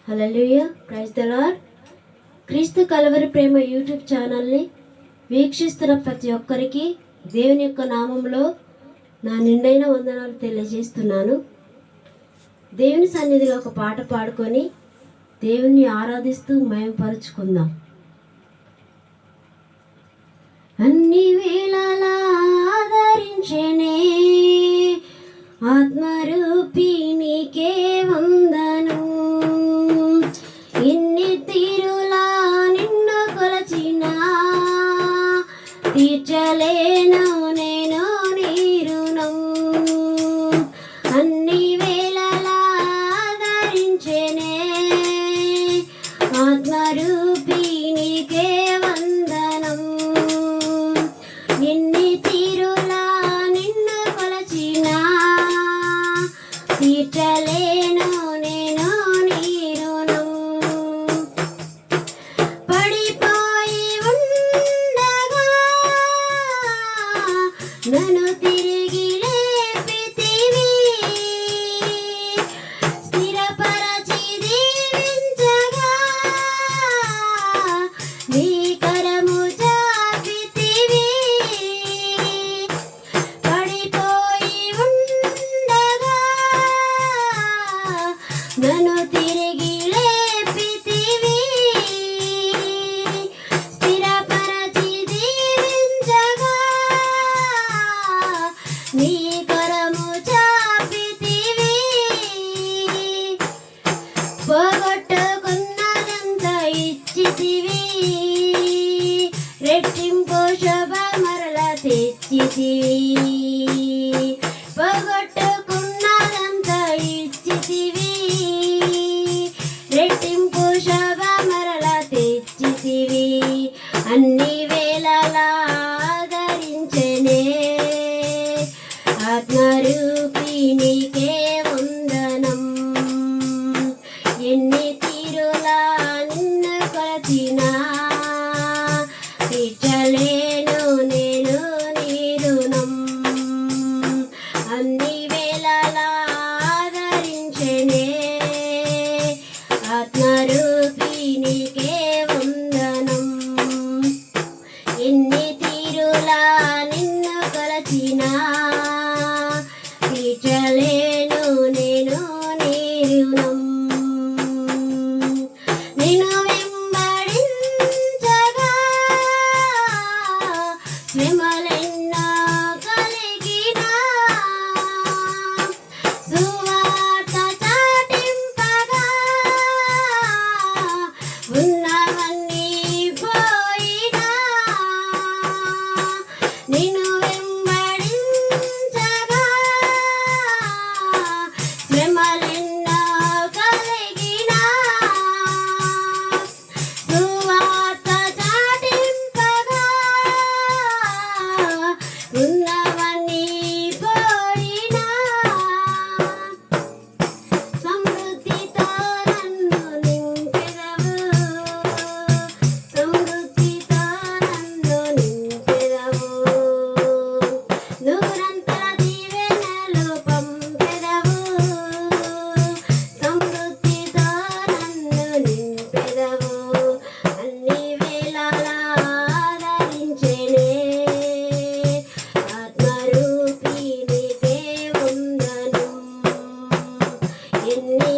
Hallelujah, praise the lord. క్రీస్తు కలవరి ప్రేమ YouTube ఛానల్ని వీక్షిస్తున్న ప్రతి ఒక్కరికి దేవుని యొక్క నామంలో నా నిండైన వందనాలు తెలియజేస్తున్నాను. దేవుని సన్నిధిలో ఒక పాట పాడుకొని దేవుణ్ణి ఆరాధిస్తూ మహిమపరుచుకుందాం. అన్ని వేళలా ఆదరించేనే ఆత్మరూపి నీకే వందనం. ఇన్ని తీరులా నిన్ను కొలచినా తీర్చలేను నేను నీ రుణం. అన్ని వేళలా ఆదరించేనే ఆత్మరూపి నీకే వందనం. ఇన్ని తీరులా నిన్ను కొలచినా తీర్చలేను నేను నీ రుణం. పడిపోయి ఉండగా నన్ను తిరిగి లేపితివి, స్థిరపరచి దీవించగా నీ కరము చాపితివి. పడిపోయి ఉండగా నన్ను తిరిగి లేపితివి, స్థిరపరచి దీవించగా నీ కరము చాపితివి. పోగొట్టుకున్నదంతా ఇచ్చితివి, రెట్టింపు శోభ మరల తెచ్చితివి. పోగొట్టుకున్నదంతా ఇచ్చితివి, రెట్టింపు శోభ మరల తెచ్చితివి. అన్ని వేళలా ఆదరించెనే ఆత్మరూపి నీకే వందనం. ఎన్ని తీరులా నిన్ను కొలచినా తీర్చలేను నేను నీ రుణం. అన్ని వేళలా ఆదరించెనే ఆత్మరూపి నీకే వందనం. ఎన్ని తీరులా నిన్ను కొలచినా తీర్చలేను నేను నీ రుణం. నిన్ను వెంబడించగా శ్రమలెన్నో కలిగినా, సువార్త చాటింపగా ఉన్నవన్నీ పోయినా. నిన్ను వెంబడించగా శ్రమలెన్నో కలిగినా, సువార్త చాటింపగా ఉన్నవన్నీ పోయినా. సమృద్ధితో నన్ను నింపెదవు, సమృద్ధితో నన్ను నింపెదవు. నూరంతల దీవెనలు పంపెదవు, సమృద్ధితో నన్ను నింపెదవు. అన్ని వేళలా ఆదరించెనే ఆత్మరూపి నీకే వందనం. ఎన్ని